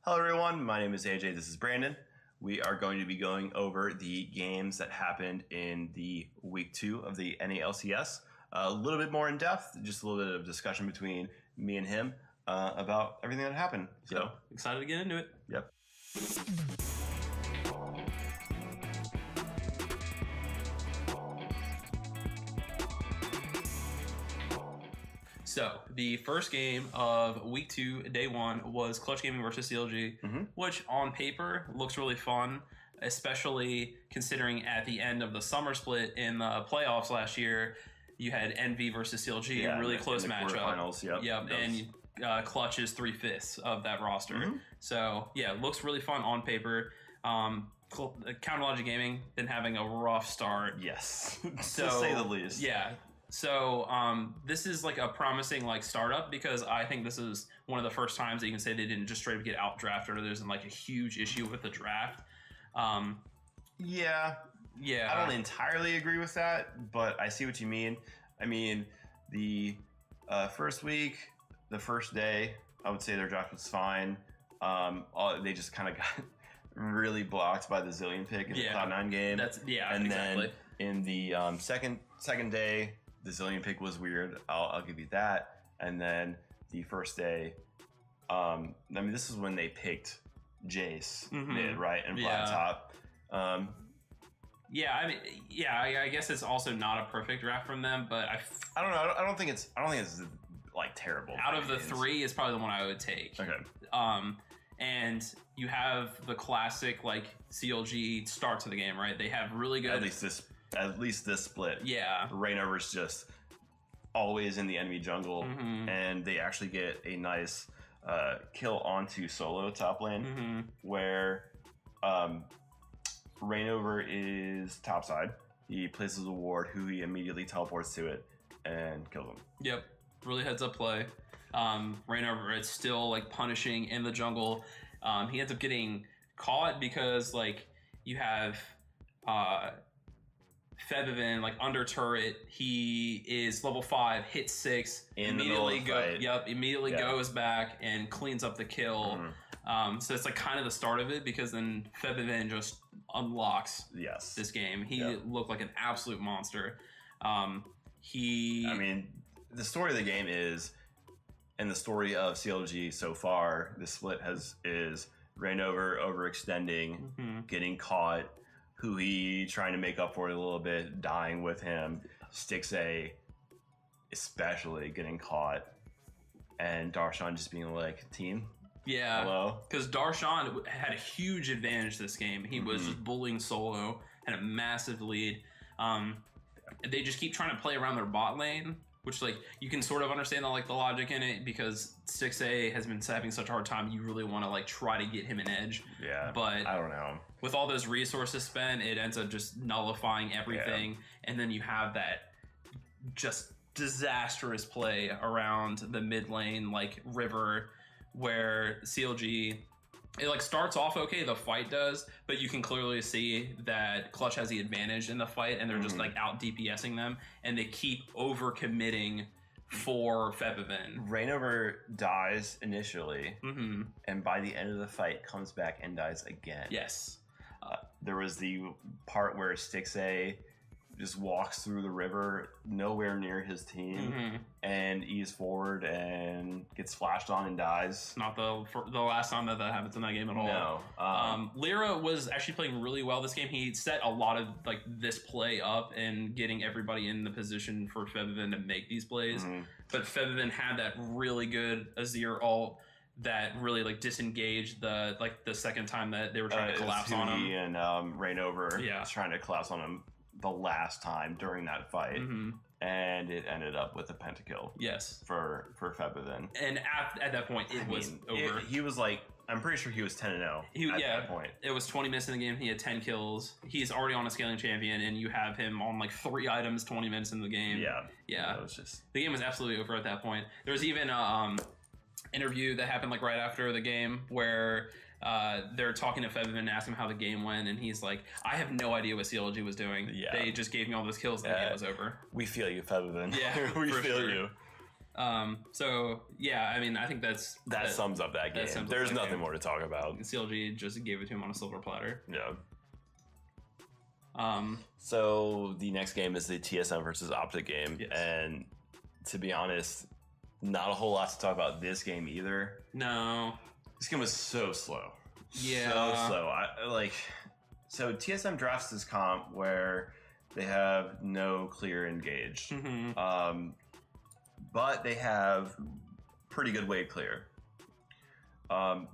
Hello everyone, my name is AJ, this is Brandon. We are going to be going over the games that happened in the week 2 of the NA LCS. A little bit more in depth, just a little bit of discussion between me and him about everything that happened. So excited to get into it. Yep. So the first game of week 2, day 1 was Clutch Gaming versus CLG, which on paper looks really fun, especially considering at the end of the summer split in the playoffs last year, you had NV versus CLG, really close matchup. Yep. And Clutch is 3/5 of that roster. So yeah, it looks really fun on paper. Counter Logic Gaming been having a rough start. Yes, to say the least. Yeah. So this is like a promising startup because I think this is one of the first times that you can say they didn't just straight up get out drafted or there's like a huge issue with the draft. Yeah. I don't entirely agree with that, but I see what you mean. I mean, the first week, the first day, I would say their draft was fine. They just kind of got really blocked by the Zillion pick in the Cloud9 game. Then in the second day, the Zillion pick was weird. I'll give you that. And then the first day, this is when they picked Jace mid, right, and flat top. I guess it's also not a perfect draft from them, but I don't know. I don't think it's like terrible. Out of the three, is probably the one I would take. Okay. And you have the classic CLG start to the game, right? They have really good. At least this split. Yeah. Rainover's just always in the enemy jungle, and they actually get a nice kill onto solo top lane, where Rainover is topside. He places a ward, who he immediately teleports to it and kills him. Yep. Really heads up play. Rainover is still punishing in the jungle. He ends up getting caught because you have Febiven under turret. He is level 5, hit 6, immediately goes back and cleans up the kill. So it's kind of the start of it, because then Febiven just unlocks this game. He looked like an absolute monster. The story of the game is, and the story of CLG so far, the split is Rainover overextending, getting caught, who he trying to make up for it a little bit, dying with him, Stixay especially getting caught, and Darshan just being like, team. Yeah, hello? Because Darshan had a huge advantage this game. He was just bullying solo, had a massive lead. They just keep trying to play around their bot lane, which you can sort of understand the logic in it, because 6A has been having such a hard time. You really want to try to get him an edge. Yeah, but I don't know. With all those resources spent, it ends up just nullifying everything, and then you have that just disastrous play around the mid lane, river, where CLG. It starts off okay, the fight does, but you can clearly see that Clutch has the advantage in the fight, and they're just out DPSing them, and they keep over committing for Febiven. Rainover dies initially, and by the end of the fight comes back and dies again. Yes. There was the part where Stixay just walks through the river, nowhere near his team, and eases forward and gets flashed on and dies. Not the last time that happens in that game at all. No. Lyra was actually playing really well this game. He set a lot of this play up and getting everybody in the position for Febiven to make these plays. But Febiven had that really good Azir ult that really disengaged the second time that they were trying to collapse on him. And Rainover was trying to collapse on him the last time during that fight, and it ended up with a pentakill. Yes, for Febiven. And at that point, it was over. He was I'm pretty sure he was 10-0 at that point. It was 20 minutes in the game. He had 10 kills. He's already on a scaling champion, and you have him on 3 items 20 minutes in the game. Yeah. It was just, the game was absolutely over at that point. There was even interview that happened right after the game where they're talking to Febiven and asking him how the game went, and he's like, I have no idea what CLG was doing. They just gave me all those kills and the game was over. We feel you, Febiven. Yeah, we feel you. So yeah, I mean, I think that sums up that game. There's nothing more to talk about. CLG just gave it to him on a silver platter. Yeah. So the next game is the TSM versus Optic game, yes. And to be honest, not a whole lot to talk about this game either. No, this game was so slow. Yeah, so slow. So TSM drafts this comp where they have no clear engage, but they have pretty good wave clear.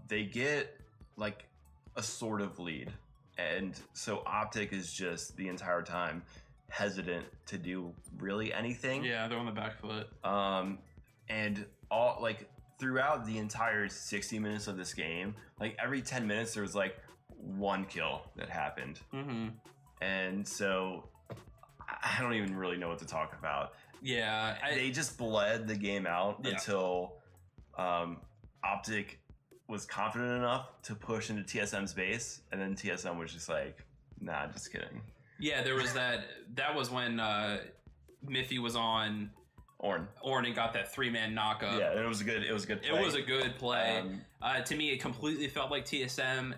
They get like a sort of lead. And so Optic is just the entire time hesitant to do really anything. Yeah, they're on the back foot. And all like throughout the entire 60 minutes of this game, like every 10 minutes there was like one kill that happened. And so I don't even really know what to talk about. Yeah, they just bled the game out until Optic was confident enough to push into TSM's base, and then TSM was just like, nah, just kidding. Yeah, there was that. That was when Miffy was on Ornn and got that 3-man knockup. Yeah, it was a good play. It was a good play. To me, it completely felt like TSM,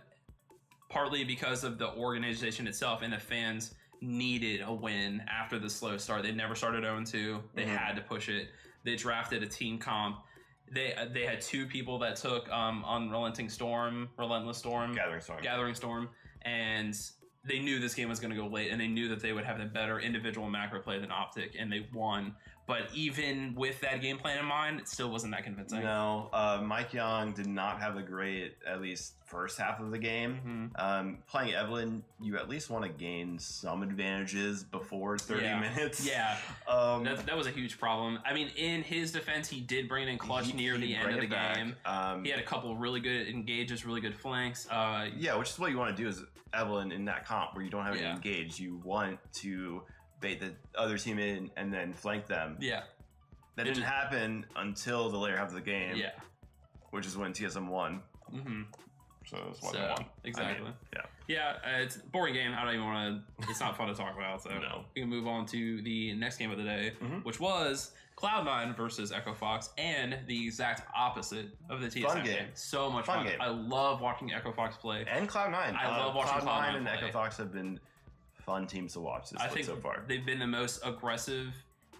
partly because of the organization itself and the fans needed a win after the slow start. They never started 0-2. They had to push it. They drafted a team comp. They had two people that took Relentless Storm, Gathering Storm, and they knew this game was going to go late, and they knew that they would have the better individual macro play than Optic, and they won. But even with that game plan in mind, it still wasn't that convincing. No, Mike Young did not have a great, at least first half of the game. Playing Evelyn, you at least want to gain some advantages before 30 minutes. Yeah, that was a huge problem. I mean, in his defense, he did bring in clutch near the end of the game. He had a couple of really good engages, really good flanks. Which is what you want to do as Evelyn in that comp where you don't have any engage. You want to bait the other team in and then flank them. Yeah. That didn't happen until the later half of the game. Yeah. Which is when TSM won. So it was 1-1. Exactly. I mean, yeah, it's a boring game. I don't even want to... It's not fun to talk about. So we can move on to the next game of the day, which was Cloud9 versus Echo Fox, and the exact opposite of the TSM game. So much fun. I love watching Echo Fox play. And Cloud9. I love watching Cloud9 and play. Echo Fox have been fun teams to watch this so far. They've been the most aggressive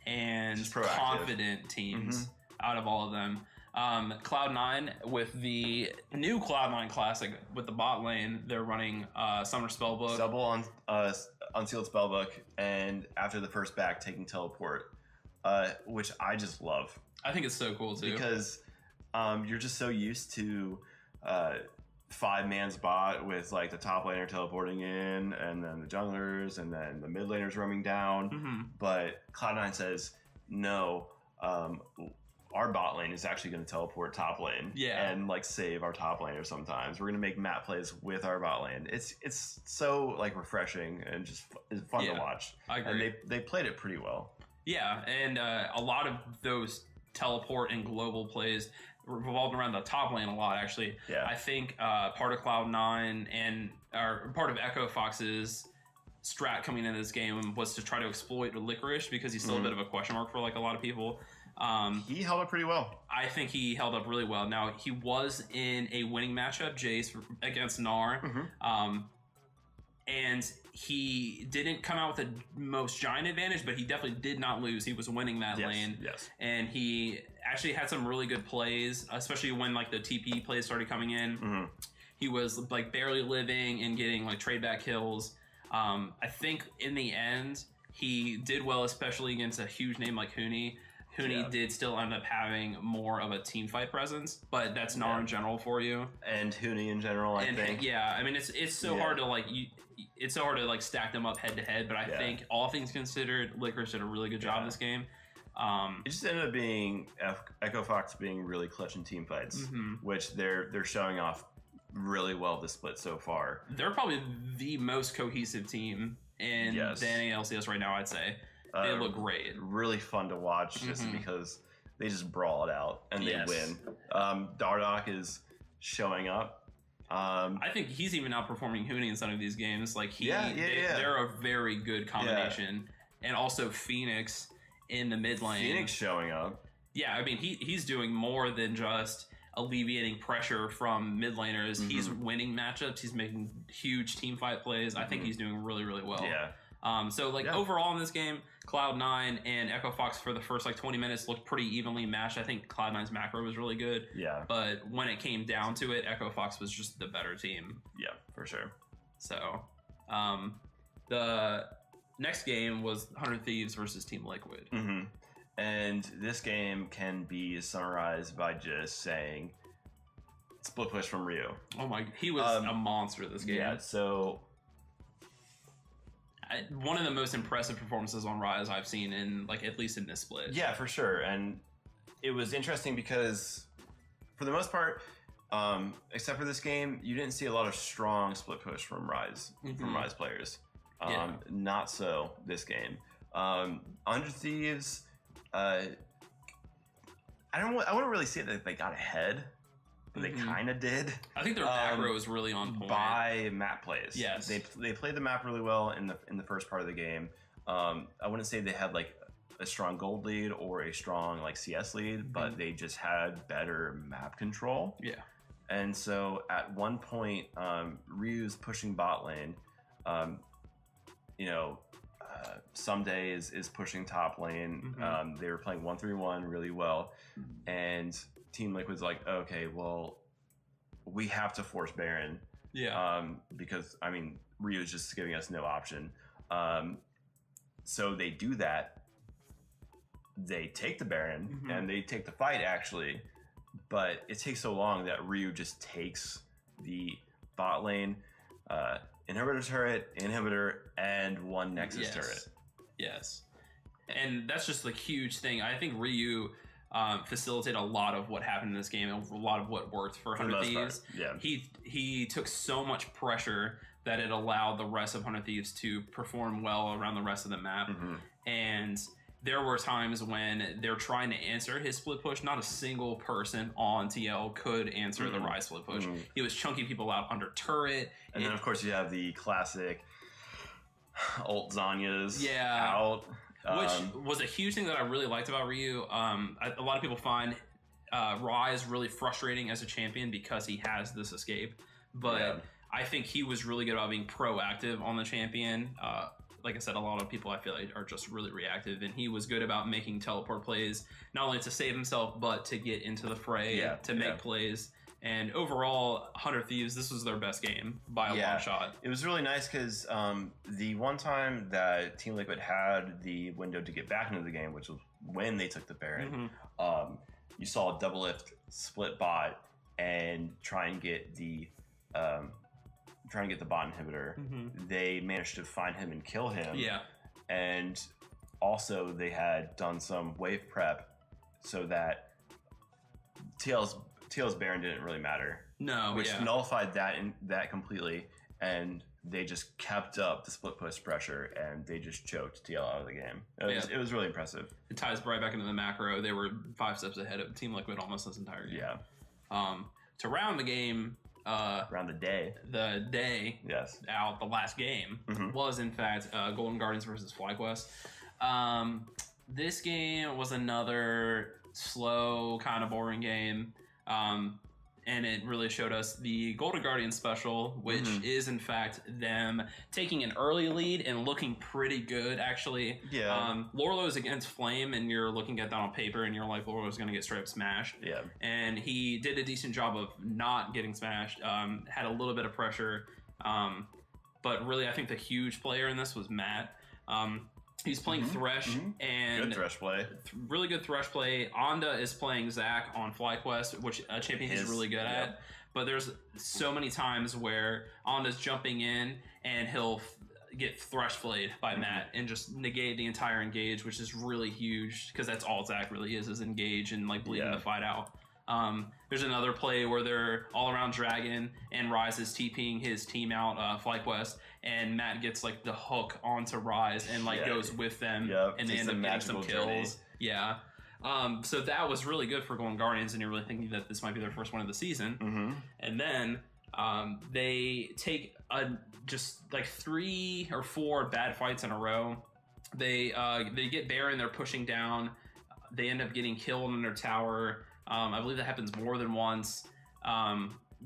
and confident teams out of all of them. Cloud9 with the new Cloud9 Classic with the bot lane, they're running Summer Spellbook. Double on Unsealed Spellbook, and after the first back, taking Teleport, which I just love. I think it's so cool too. Because you're just so used to 5-man's bot with like the top laner teleporting in, and then the junglers, and then the mid laners roaming down. But Cloud9 says, no, our bot lane is actually going to teleport top lane and like save our top laner sometimes. We're going to make map plays with our bot lane. It's so like refreshing and just it's fun to watch. I agree. And they played it pretty well. Yeah, and a lot of those teleport and global plays revolved around the top lane a lot, actually. Yeah. I think part of Cloud9 and part of Echo Fox's strat coming into this game was to try to exploit Licorice, because he's still a bit of a question mark for like a lot of people. He held up pretty well. I think he held up really well. Now, he was in a winning matchup, Jace, against Gnar. And he didn't come out with the most giant advantage, but he definitely did not lose. He was winning that lane. Yes. And he actually had some really good plays, especially when like the TP plays started coming in. He was like barely living and getting like trade back kills. I think in the end, he did well, especially against a huge name like Huni. Huni did still end up having more of a team fight presence, but that's Gnar in general for you. And Huni in general, I think. Yeah, I mean, it's so hard to like... It's so hard to like stack them up head to head, but I think all things considered, Licorice did a really good job in this game. It just ended up being Echo Fox being really clutch in team fights, which they're showing off really well this split so far. They're probably the most cohesive team in the NA LCS right now, I'd say. They look great. Really fun to watch just because they just brawl it out and they win. Dardoch is showing up. I think he's even outperforming Huni in some of these games. Like they're a very good combination. And also Phoenix in the mid lane. Phoenix showing up. Yeah, I mean, he's doing more than just alleviating pressure from mid laners. Mm-hmm. He's winning matchups. He's making huge team fight plays. Mm-hmm. I think he's doing really, really well. Yeah. So overall in this game, Cloud9 and Echo Fox for the first 20 minutes looked pretty evenly matched. I think Cloud9's macro was really good. Yeah. But when it came down to it, Echo Fox was just the better team. Yeah, for sure. So, the next game was 100 Thieves versus Team Liquid. Mm-hmm. And this game can be summarized by just saying split push from Ryu. Oh my, he was a monster this game. Yeah, so one of the most impressive performances on Rise I've seen in at least in this split. Yeah, for sure. And it was interesting because for the most part, except for this game, you didn't see a lot of strong split push from Rise players. Not so this game. 100 Thieves, I wouldn't really say that they got ahead. But they kind of did. I think their macro was really on point. By map plays. Yes. They played the map really well in the first part of the game. I wouldn't say they had a strong gold lead or a strong CS lead, but they just had better map control. Yeah. And so at one point, Ryu's pushing bot lane. Someday is pushing top lane. They were playing 1-3-1 really well. And Team Liquid's like, okay, well, we have to force Baron. Yeah. Because, Ryu is just giving us no option. So they do that. They take the Baron, and they take the fight, actually. But it takes so long that Ryu just takes the bot lane, inhibitor turret, inhibitor, and one Nexus turret. Yes. And that's just the huge thing. I think Ryu facilitate a lot of what happened in this game and a lot of what worked for 100 Thieves. Yeah. He took so much pressure that it allowed the rest of 100 Thieves to perform well around the rest of the map. And there were times when they're trying to answer his split push. Not a single person on TL could answer the Rise split push. He was chunking people out under turret. And then, of course, you have the classic ult Zanya's Yeah. out. Which was a huge thing that I really liked about Ryu. A lot of people find Rise really frustrating as a champion because he has this escape. But I think he was really good about being proactive on the champion. Like I said, a lot of people I feel like are just really reactive, and he was good about making teleport plays, not only to save himself, but to get into the fray, to make plays. And overall, 100 Thieves, this was their best game by a long shot. It was really nice because the one time that Team Liquid had the window to get back into the game, which was when they took the Baron, you saw a double lift split bot and try and get the bot inhibitor. They managed to find him and kill him. Yeah. And also they had done some wave prep so that TL's Baron didn't really matter. No, which nullified that completely, and they just kept up the split push pressure, and they just choked TL out of the game. It was really impressive. It ties right back into the macro. They were 5 steps ahead of Team Liquid almost this entire game. Yeah. To round the game, around the day out, the last game was in fact Golden Guardians versus FlyQuest. This game was another slow, kind of boring game. And it really showed us the Golden Guardian special, which is in fact them taking an early lead and looking pretty good, actually. Yeah. Lorlo's against Flame, and you're looking at that on paper, and you're like, Lorlo's going to get straight up smashed. Yeah. And he did a decent job of not getting smashed. Had a little bit of pressure. But really, I think the huge player in this was Matt. He's playing Thresh, and good Thresh play. Really good Thresh play. Onda is playing Zac on FlyQuest, which a champion he's really good at. But there's so many times where Onda's jumping in and he'll get Thresh flayed by Matt and just negate the entire engage, which is really huge because that's all Zac really is engage and bleeding the fight out. There's another play where they're all around Dragon and Rise is TPing his team out, FlyQuest, and Matt gets the hook onto Rise and goes with them, and they end up getting some kills. Yeah. So that was really good for Golden Guardians, and you're really thinking that this might be their first one of the season. And then they take just 3 or 4 bad fights in a row. They get Baron, they're pushing down. They end up getting killed in their tower. I believe that happens more than once.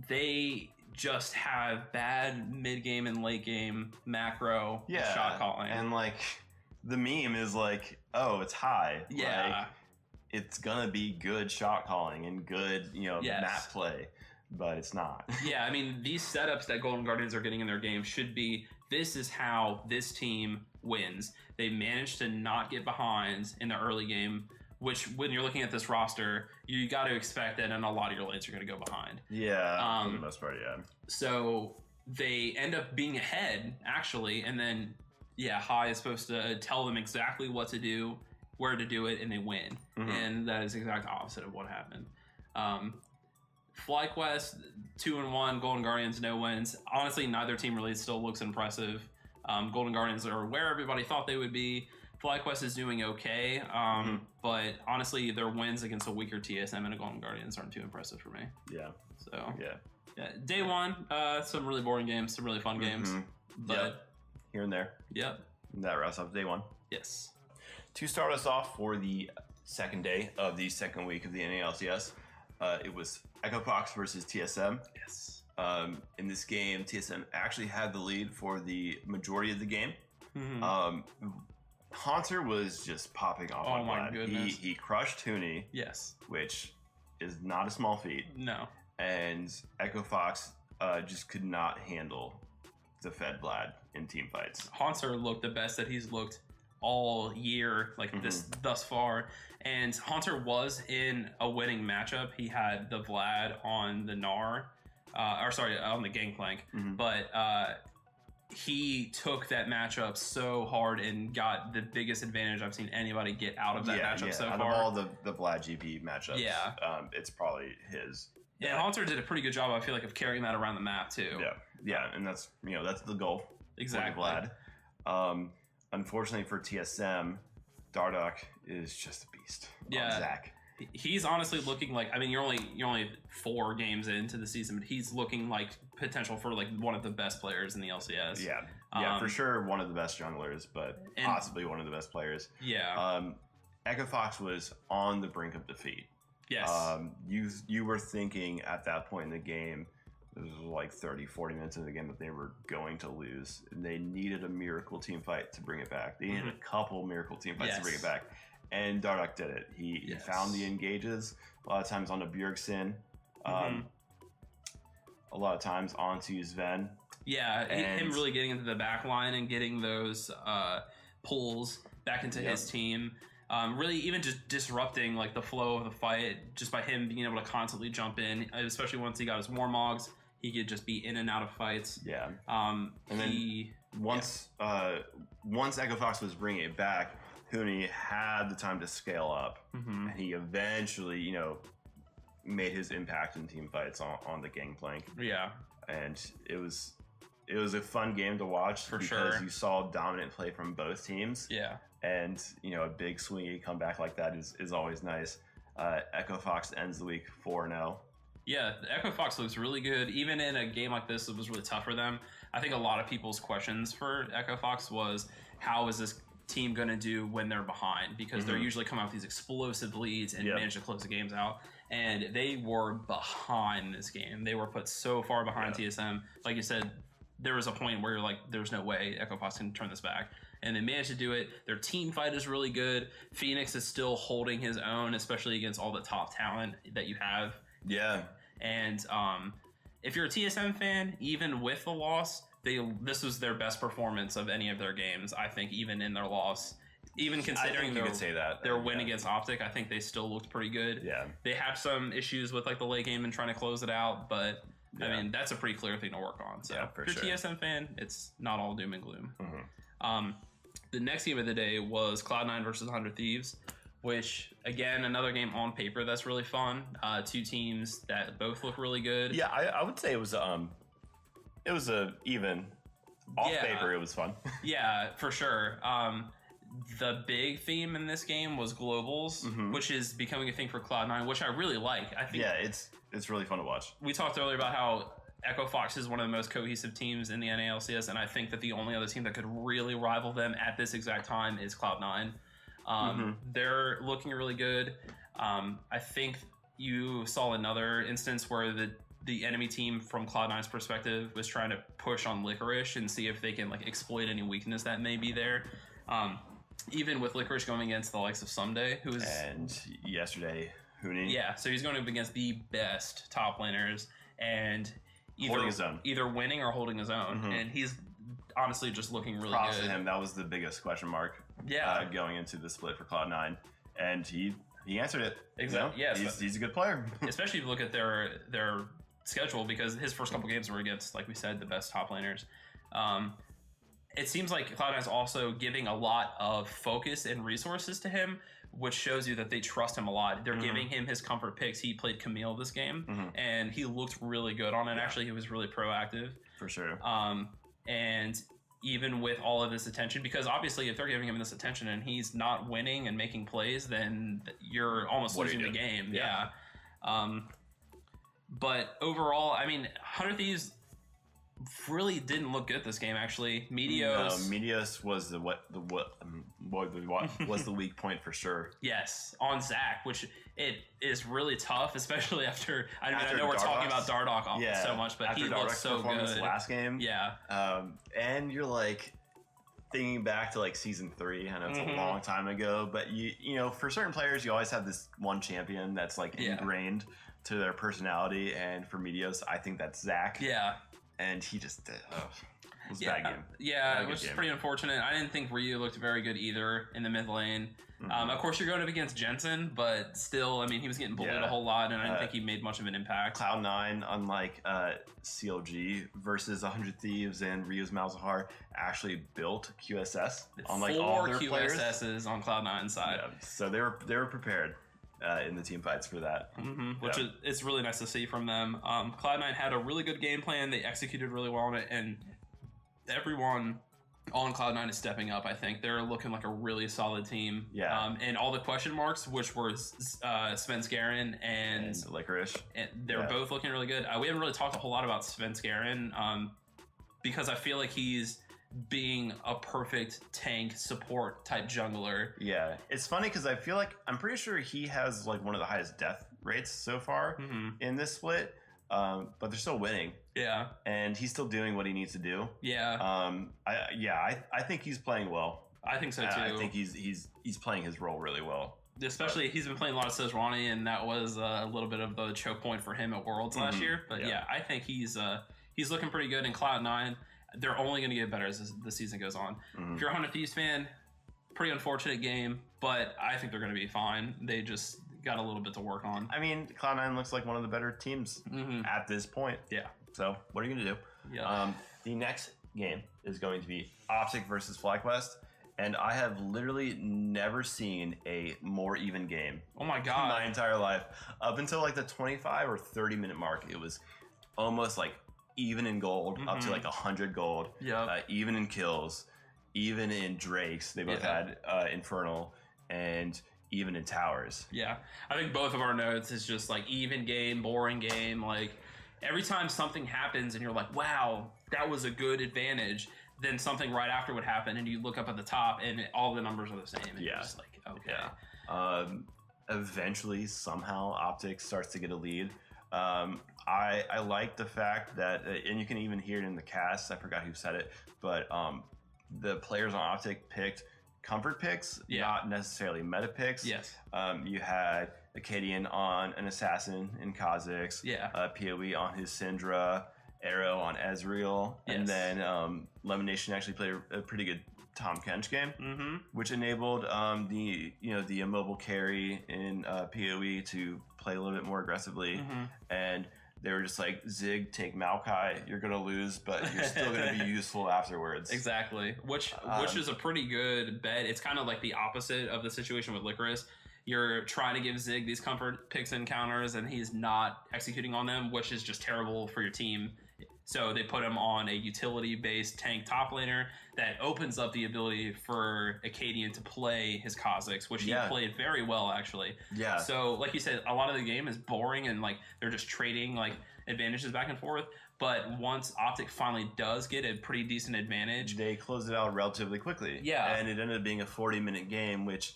They just have bad mid game and late game macro shot calling. And like the meme is like, oh, it's high. Yeah. Like, it's gonna be good shot calling and good, map play, but it's not. Yeah, I mean, these setups that Golden Guardians are getting in their game should be, this is how this team wins. They managed to not get behind in the early game, which when you're looking at this roster, you got to expect that in a lot of your lanes you're going to go behind. Yeah, for the most part, yeah. So they end up being ahead, actually, and then, High is supposed to tell them exactly what to do, where to do it, and they win. Mm-hmm. And that is the exact opposite of what happened. FlyQuest 2-1, Golden Guardians no wins. Honestly, neither team really still looks impressive. Golden Guardians are where everybody thought they would be. FlyQuest is doing okay, but honestly, their wins against a weaker TSM and a Golden Guardians aren't too impressive for me. Yeah. So day one, some really boring games, some really fun games, but here and there. Yep. That wraps up day one. Yes. To start us off for the second day of the second week of the NALCS, it was Echo Fox versus TSM. Yes. In this game, TSM actually had the lead for the majority of the game. Mm-hmm. Haunter was just popping off. Oh my goodness. He crushed Huni. Yes. Which is not a small feat. No. And Echo Fox just could not handle the Fed Vlad in team fights. Haunter looked the best that he's looked all year, this thus far. And Haunter was in a winning matchup. He had the Vlad on the Gnar, on the Gangplank. Mm-hmm. But he took that matchup so hard and got the biggest advantage I've seen anybody get out of that matchup so far. Out of all the Vlad GP matchups, it's probably his. Yeah, and Haunter did a pretty good job, I feel like, of carrying that around the map too. Yeah, and that's the goal. Exactly. For Vlad. Unfortunately for TSM, Dardoch is just a beast. Yeah, Zach. He's honestly looking like, I mean, you're only 4 games into the season, but he's looking like potential for like one of the best players in the LCS. Yeah, for sure one of the best junglers, but possibly one of the best players. Yeah. Echo Fox was on the brink of defeat. Yes. You were thinking at that point in the game, it was like 30, 40 minutes into the game, that they were going to lose. And they needed a miracle team fight to bring it back. They needed a couple miracle team fights to bring it back. And Dardoch did it. He found the engages, a lot of times on the Bjergsen, a lot of times onto Sven. Yeah, him really getting into the back line and getting those pulls back into his team. Really even just disrupting like the flow of the fight just by him being able to constantly jump in, especially once he got his Warmogs. He could just be in and out of fights. Yeah. And then once Echo Fox was bringing it back, Huni had the time to scale up, and he eventually, made his impact in team fights on the Gangplank. Yeah. And it was a fun game to watch because you saw dominant play from both teams. Yeah. And, a big swingy comeback like that is always nice. Echo Fox ends the week 4-0. Yeah, Echo Fox looks really good. Even in a game like this, it was really tough for them. I think a lot of people's questions for Echo Fox was, how is this team going to do when they're behind? Because they're usually coming out with these explosive leads and manage to close the games out. And they were behind this game. They were put so far behind TSM. Like you said, there was a point where you're like, there's no way Echo Fox can turn this back. And they managed to do it. Their team fight is really good. Phoenix is still holding his own, especially against all the top talent that you have. Yeah. And if you're a TSM fan, even with the loss, this was their best performance of any of their games, I think, even in their loss. Even considering their win against Optic, I think they still looked pretty good. Yeah. They have some issues with like the late game and trying to close it out, but I mean, that's a pretty clear thing to work on. So if you're a TSM fan, it's not all doom and gloom. The next game of the day was Cloud9 versus 100 Thieves, which, again, another game on paper that's really fun. 2 teams that both look really good. Yeah, I would say it was a even off paper. It was fun. Yeah, for sure. The big theme in this game was globals, which is becoming a thing for Cloud9, which I really like. I think it's really fun to watch. We talked earlier about how Echo Fox is one of the most cohesive teams in the NALCS, and I think that the only other team that could really rival them at this exact time is Cloud9. They're looking really good. I think you saw another instance where the enemy team, from Cloud9's perspective, was trying to push on Licorice and see if they can like exploit any weakness that may be there. Even with Licorice going against the likes of Someday, who is... And yesterday, Huni. Yeah, so he's going up against the best top laners and either winning or holding his own. And he's honestly just looking really Props good. to him. That was the biggest question mark going into the split for Cloud9. And he answered it. Exactly. You know? Yeah, he's a good player. Especially if you look at their schedule, because his first couple games were against, like we said, the best top laners. It seems like Cloud9 is also giving a lot of focus and resources to him, which shows you that they trust him a lot. They're giving him his comfort picks. He played Camille this game, and he looked really good on it. Yeah. Actually, he was really proactive. For sure. And even with all of this attention, because obviously if they're giving him this attention and he's not winning and making plays, then you're almost losing the game. Yeah. But overall, I mean, 100 Thieves really didn't look good this game. Actually, Meteos was the weak point for sure. Yes, on Zach, which it is really tough, especially after. I know we're talking about Dardoch so much, but he looked so good last game. Yeah, and you're like thinking back to like season 3. I know it's a long time ago, but you know, for certain players, you always have this one champion that's like ingrained to their personality, and for Meteos, I think that's Zach. Yeah. And he just did. It was a bad game. Yeah, which is pretty unfortunate. I didn't think Ryu looked very good either in the mid lane. Of course, you're going up against Jensen, but still, I mean, he was getting bullied a whole lot, and I didn't think he made much of an impact. Cloud9, unlike CLG versus 100 Thieves and Ryu's Malzahar, actually built QSS on like all their players. 4 QSSs on Cloud9's side. Yeah, so they were prepared. In the team fights for that. Which it's really nice to see from them. Cloud9 had a really good game plan. They executed really well on it, and everyone on Cloud9 is stepping up. I think they're looking like a really solid team. Yeah. And all the question marks, which were Svenskeren and Licorice, and they're both looking really good. We haven't really talked a whole lot about Svenskeren because I feel like he's being a perfect tank support type jungler. Yeah, it's funny because I feel like I'm pretty sure he has like one of the highest death rates so far in this split, but they're still winning. Yeah, and he's still doing what he needs to do. Yeah. I think he's playing well. I think so too. I think he's playing his role really well. Especially he's been playing a lot of Sejuani, and that was a little bit of the choke point for him at Worlds last year. But I think he's looking pretty good in Cloud9. They're only going to get better as the season goes on. If you're a 100 Thieves fan, pretty unfortunate game, but I think they're going to be fine. They just got a little bit to work on. I mean, Cloud9 looks like one of the better teams at this point. Yeah. So what are you going to do? Yeah. The next game is going to be Optic versus FlyQuest, and I have literally never seen a more even game. Oh my god! In my entire life, up until like the 25 or 30 minute mark, it was almost like even in gold, up to like 100 gold. Yeah. Even in kills, even in Drakes, they both had Infernal, and even in towers. Yeah, I think both of our notes is just like even game, boring game. Like every time something happens and you're like, wow, that was a good advantage, then something right after would happen and you look up at the top and all the numbers are the same. And you're just like, okay. Yeah. Eventually, somehow, Optic starts to get a lead. I like the fact that, and you can even hear it in the cast, I forgot who said it, but the players on Optic picked comfort picks, not necessarily meta picks. Yes. You had Acadian on an assassin in Kha'Zix, PoE on his Syndra, Arrow on Ezreal, and then Lemon Nation actually played a pretty good Tom Kench game, which enabled the immobile carry in PoE to play a little bit more aggressively, and they were just like, Zig, take Maokai, you're gonna lose, but you're still gonna be useful afterwards. Exactly, which is a pretty good bet. It's kind of like the opposite of the situation with Licorice. You're trying to give Zig these comfort picks and counters, and he's not executing on them, which is just terrible for your team. So they put him on a utility-based tank top laner that opens up the ability for Acadian to play his Kha'Zix, which he played very well, actually. Yeah. So, like you said, a lot of the game is boring and like they're just trading like advantages back and forth. But once Optic finally does get a pretty decent advantage, they close it out relatively quickly. Yeah. And it ended up being a 40-minute game, which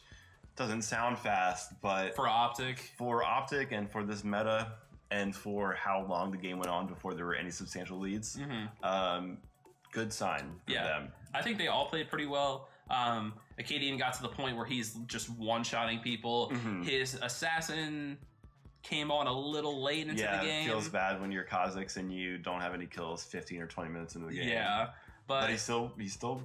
doesn't sound fast, but For Optic. And for this meta and for how long the game went on before there were any substantial leads, good sign for them. I think they all played pretty well. Acadian got to the point where he's just one-shotting people. His assassin came on a little late into the game. It feels bad when you're Kazakhs and you don't have any kills 15 or 20 minutes into the game. Yeah. But he still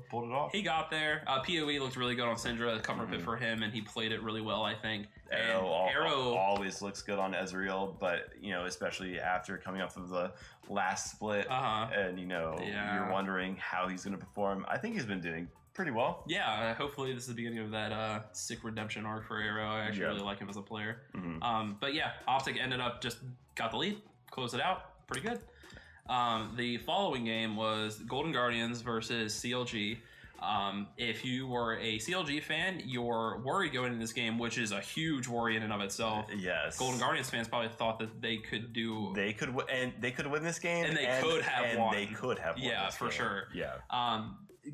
pulled it off. He got there. PoE looked really good on Syndra, cover bit for him, and he played it really well, I think. Arrow always looks good on Ezreal, but especially after coming off of the last split, and you're wondering how he's going to perform. I think he's been doing pretty well. Yeah, hopefully this is the beginning of that sick redemption arc for Arrow. I actually really like him as a player. But yeah, Optic ended up just got the lead, closed it out, pretty good. The following game was Golden Guardians versus CLG. If you were a CLG fan, your worry going into this game, which is a huge worry in and of itself. Yes. Golden Guardians fans probably thought that they could win this game, and they could have won. They could have won. Yeah, for sure. Yeah.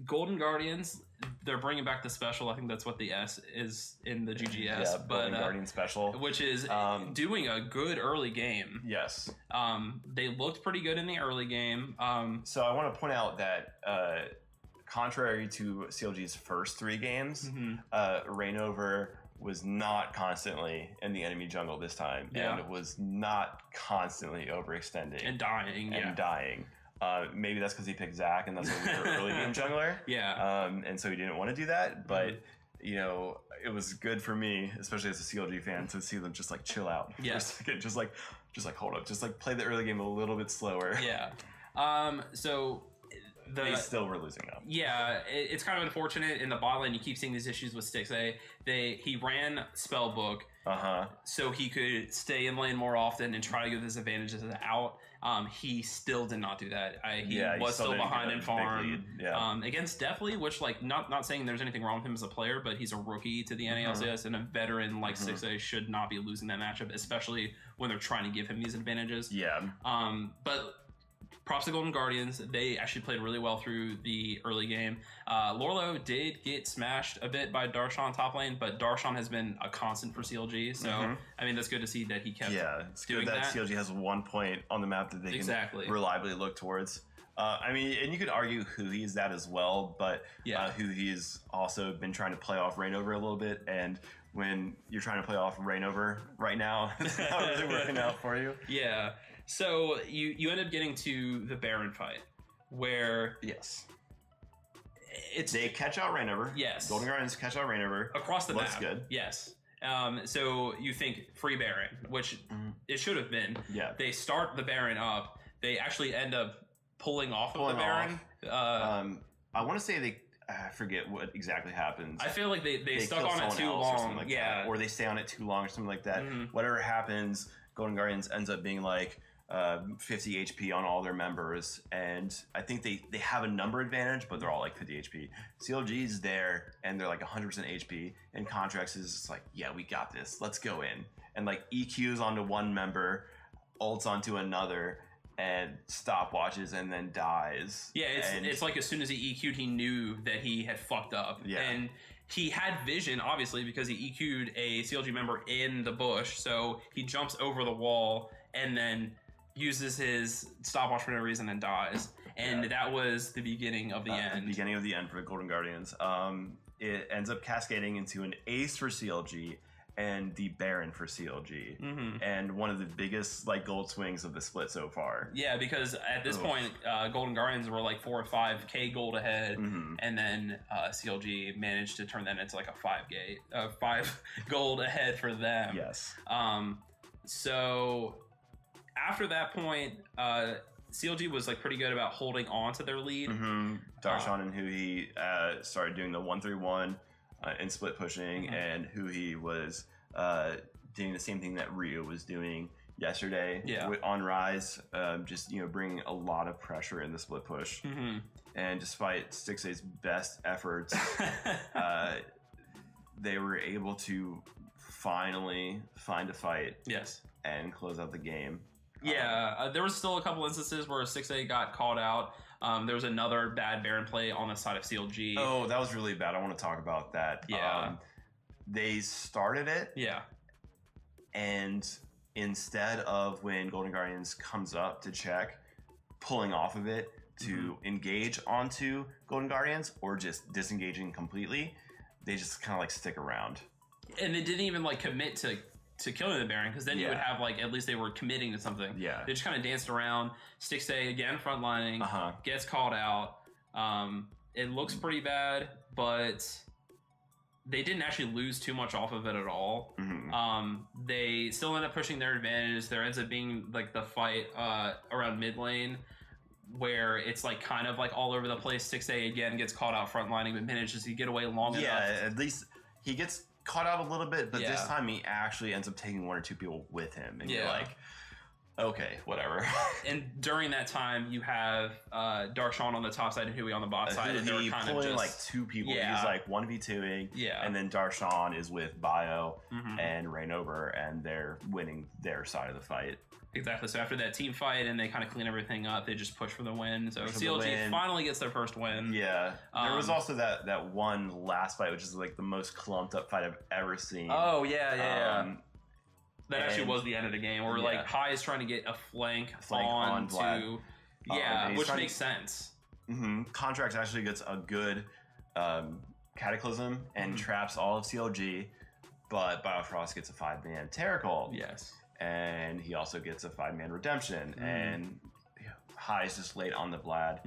Golden Guardians, they're bringing back the special. I think that's what the S is in the GGS. Yeah, Golden Guardian special, which is doing a good early game. Yes. They looked pretty good in the early game. So I want to point out that contrary to CLG's first 3 games, Reignover was not constantly in the enemy jungle this time, and was not constantly overextending and dying. Maybe that's because he picked Zach, and that's a weaker early game jungler. Yeah. And so he didn't want to do that, but it was good for me, especially as a CLG fan, to see them just like chill out for a second, just like hold up, just like play the early game a little bit slower. Yeah. So they still were losing though. Yeah, it's kind of unfortunate in the bot lane. You keep seeing these issues with Stix. He ran Spellbook, so he could stay in lane more often and try to get his advantages out. He still did not do that. He was still behind in farm against Deathly, which not saying there's anything wrong with him as a player, but he's a rookie to the NALCS, and a veteran like 6A should not be losing that matchup, especially when they're trying to give him these advantages. Yeah. But props to Golden Guardians. They actually played really well through the early game. Lorlo did get smashed a bit by Darshan top lane, but Darshan has been a constant for CLG. So, I mean, that's good to see that he kept doing that. CLG has 1 point on the map that they can reliably look towards. I mean, and you could argue Huhi is that as well, but Huhi's also been trying to play off Reignover a little bit, and when you're trying to play off Reignover right now, it's not really working out for you. Yeah. So you end up getting to the Baron fight, where they catch out Reignover. Yes, Golden Guardians catch out Reignover across the map. Looks good. Yes. So you think free Baron, which it should have been. Yeah. They start the Baron up. They actually end up pulling of the Baron. I want to say I forget what exactly happens. I feel like they stuck on it too long. Or they stay on it too long or something like that. Whatever happens, Golden Guardians ends up being like 50 HP on all their members, and I think they have a number advantage, but they're all like 50 HP. CLG's there, and they're like 100% HP, and Contracts is just like, yeah, we got this, let's go in. And like EQs onto one member, ults onto another, and stopwatches, and then dies. Yeah, it's like as soon as he EQ'd, he knew that he had fucked up. Yeah. And he had vision, obviously, because he EQ'd a CLG member in the bush, so he jumps over the wall and then uses his stopwatch for no reason and dies. And that was the beginning of the end. The beginning of the end for the Golden Guardians. It ends up cascading into an ace for CLG and the Baron for CLG. And one of the biggest gold swings of the split so far. Yeah, because at this point, Golden Guardians were like 4 or 5k gold ahead, and then CLG managed to turn that into like a 5 gold ahead for them. Yes. So after that point, CLG was like pretty good about holding on to their lead. Darshan and Huhi started doing the 1-3-1 and split pushing, and Huhi was doing the same thing that Ryu was doing yesterday on Rise, just bringing a lot of pressure in the split push. And despite Stix's best efforts, they were able to finally find a fight. Yes. And close out the game. Yeah, there was still a couple instances where 6A got called out. There was another bad Baron play on the side of CLG. Oh, that was really bad. I want to talk about that. Yeah. they started it. Yeah. And instead of when Golden Guardians comes up to check, pulling off of it to engage onto Golden Guardians or just disengaging completely, they just kind of like stick around. And they didn't even like commit to killing the Baron, because then you would have like at least they were committing to something. Yeah. They just kind of danced around. Stixay again frontlining, gets called out. It looks pretty bad, but they didn't actually lose too much off of it at all. They still end up pushing their advantage. There ends up being like the fight around mid lane, where it's like kind of like all over the place. 6A again gets caught out frontlining, but manages to get away long enough. Yeah, at least he gets caught out a little bit, but this time he actually ends up taking one or two people with him, and you're like, okay, whatever. And during that time, you have Darshan on the top side and Hui on the bot side, and they're kind of just like two people. He's like 1v2ing, and then Darshan is with Bio and Rainover, and they're winning their side of the fight. Exactly. So after that team fight and they kind of clean everything up, they just push for the win. So CLG finally gets their first win. Yeah. There was also that one last fight, which is like the most clumped up fight I've ever seen. Oh, yeah. That actually was the end of the game, where like Hai is trying to get a flank on to... which makes sense. Contract actually gets a good Cataclysm and traps all of CLG, but Biofrost gets a 5-man Terracall. Yes. And he also gets a 5-man Redemption, and Hai is just late on the Vlad.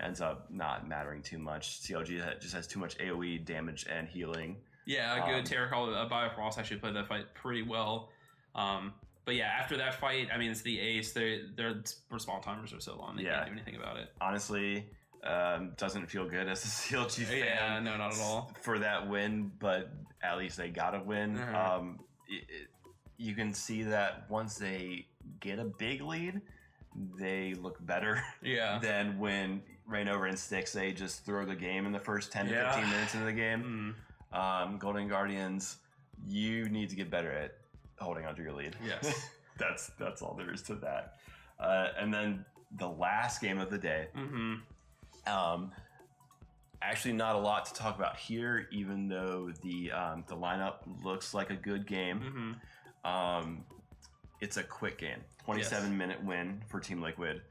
Ends up not mattering too much. CLG just has too much AoE damage and healing. Yeah, a good Terracall. Biofrost actually played that fight pretty well. But yeah, after that fight, I mean, it's the Ace. Their respawn timers are so long, they can't do anything about it. Honestly, doesn't feel good as a CLG fan. Yeah, no, not at all. For that win, but at least they got a win. You can see that once they get a big lead, they look better than when Rainover and Styx, they just throw the game in the first 10 to 15 minutes into the game. Golden Guardians, you need to get better at holding onto your lead. Yes. That's all there is to that. And then the last game of the day. Actually, not a lot to talk about here, even though the lineup looks like a good game. It's a quick game, 27-minute win for Team Liquid.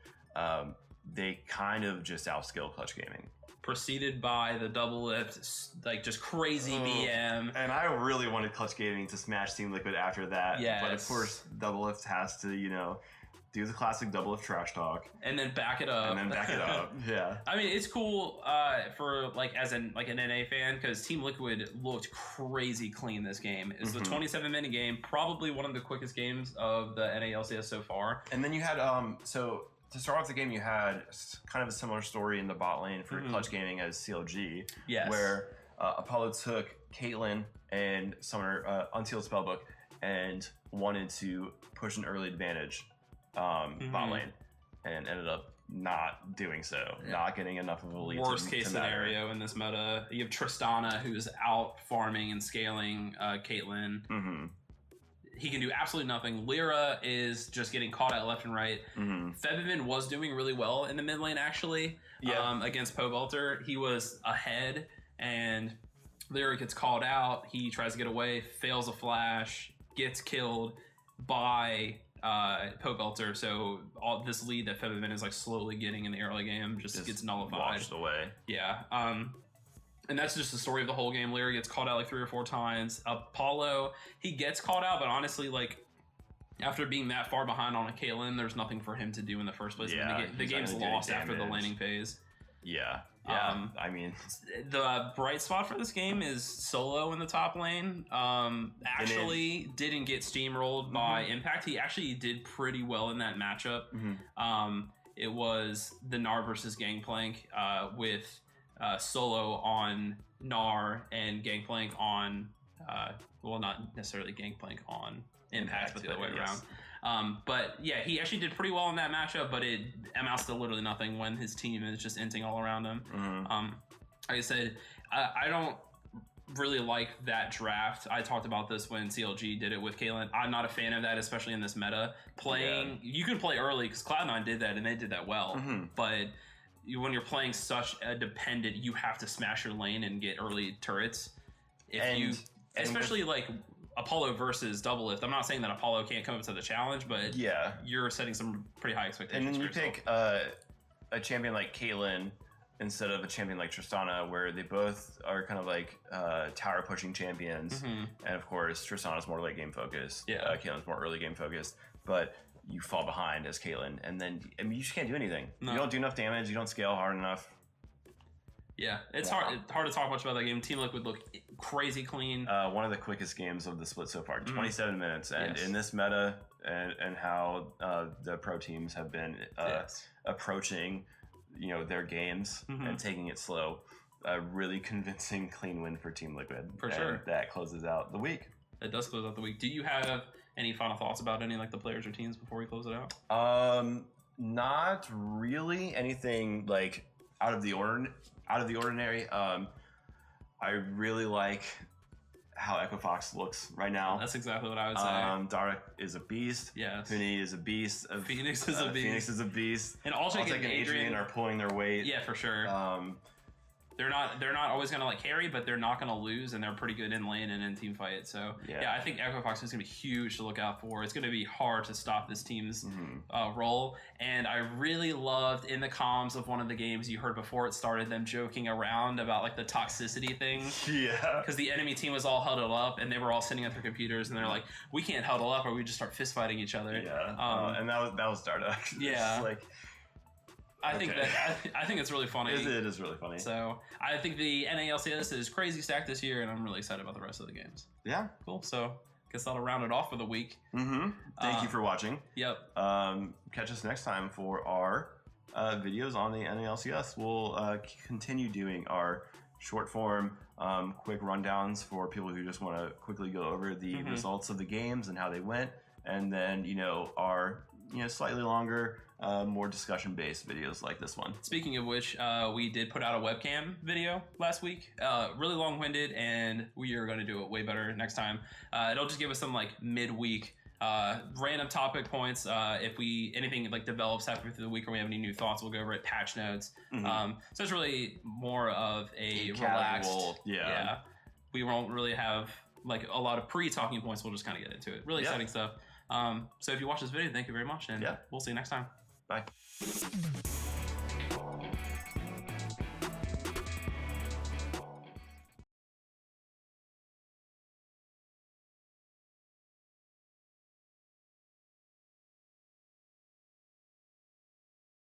They kind of just outskill Clutch Gaming. Preceded by the double lift, like just crazy BM. And I really wanted Clutch Gaming to smash Team Liquid after that. But of course, double lift has to, do the classic double lift trash talk. And then back it up. Yeah. I mean, it's cool for like as an NA fan, because Team Liquid looked crazy clean this game. It's the 27-minute game, probably one of the quickest games of the NA LCS so far. And then you had so to start off the game, you had kind of a similar story in the bot lane for Clutch Gaming as CLG, where Apollo took Caitlyn and Summoner Unsealed Spellbook and wanted to push an early advantage bot lane, and ended up not doing so, not getting enough of a lead. Worst case scenario in this meta, you have Tristana, who's out farming and scaling Caitlyn. He can do absolutely nothing. Lyra is just getting caught out left and right. Febiven was doing really well in the mid lane, actually, against Pobelter. He was ahead, and Lyra gets called out. He tries to get away, fails a flash, gets killed by Pobelter. So all this lead that Febiven is like slowly getting in the early game just gets nullified. Washed away. Yeah. And that's just the story of the whole game. Lyra gets called out like 3 or 4 times. Apollo, he gets called out, but honestly, like, after being that far behind on a Caitlyn, there's nothing for him to do in the first place. Yeah, the game's lost after the laning phase. Yeah. I mean, the bright spot for this game is Solo in the top lane. Actually didn't get steamrolled by Impact. He actually did pretty well in that matchup. It was the Gnar versus Gangplank with Solo on Gnar and Gangplank on, well, not necessarily Gangplank on Impact, but the other way around. But yeah, he actually did pretty well in that matchup, but it amounts to literally nothing when his team is just inting all around him. Like I said, I don't really like that draft. I talked about this when CLG did it with Caitlyn. I'm not a fan of that, especially in this meta. You can play early, because Cloud9 did that, and they did that well. But when you're playing such a dependent, you have to smash your lane and get early turrets. especially like Apollo versus Double Lift. I'm not saying that Apollo can't come up to the challenge, but you're setting some pretty high expectations. And then you pick a champion like Caitlyn instead of a champion like Tristana, where they both are kind of like tower pushing champions. And of course, Tristana's more late game focused. Caitlyn's more early game focused. But you fall behind as Caitlyn, and then you just can't do anything. No. You don't do enough damage. You don't scale hard enough. Yeah, it's hard to talk much about that game. Team Liquid looked crazy clean. One of the quickest games of the split so far, 27 minutes. And in this meta and how the pro teams have been approaching, their games and taking it slow, a really convincing clean win for Team Liquid. For sure. That closes out the week. It does close out the week. Do you have any final thoughts about any like the players or teams before we close it out? Not really anything like out of the ordinary. I really like how Echo Fox looks right now. That's exactly what I would say. Dark is a beast. Yes. Funi is a beast. Phoenix is a beast. Phoenix is a beast. And Altic and Adrian are pulling their weight. Yeah, for sure. They're not always gonna like carry, but they're not gonna lose, and they're pretty good in lane and in team fight. So I think Echo Fox is gonna be huge to look out for. It's gonna be hard to stop this team's role. And I really loved in the comms of one of the games you heard before it started them joking around about like the toxicity thing. Yeah. Because the enemy team was all huddled up, and they were all sitting at their computers, and they're like, "We can't huddle up, or we just start fist fighting each other." Yeah. And that was Darda. Yeah. Like. I think it's really funny. It is really funny. So I think the NALCS is crazy stacked this year, and I'm really excited about the rest of the games. Yeah, cool. So guess that'll round it off for the week. Thank you for watching. Yep. Catch us next time for our videos on the NALCS. We'll continue doing our short form, quick rundowns for people who just want to quickly go over the results of the games and how they went, and then our slightly longer, more discussion-based videos like this one. Speaking of which, we did put out a webcam video last week. Really long-winded, and we are going to do it way better next time. It'll just give us some like midweek random topic points. If anything like develops halfway through the week, or we have any new thoughts, we'll go over it. Patch notes. So it's really more of a relaxed. Yeah. We won't really have like a lot of pre-talking points. We'll just kind of get into it. Really exciting stuff. So if you watch this video, thank you very much, and we'll see you next time. Bye.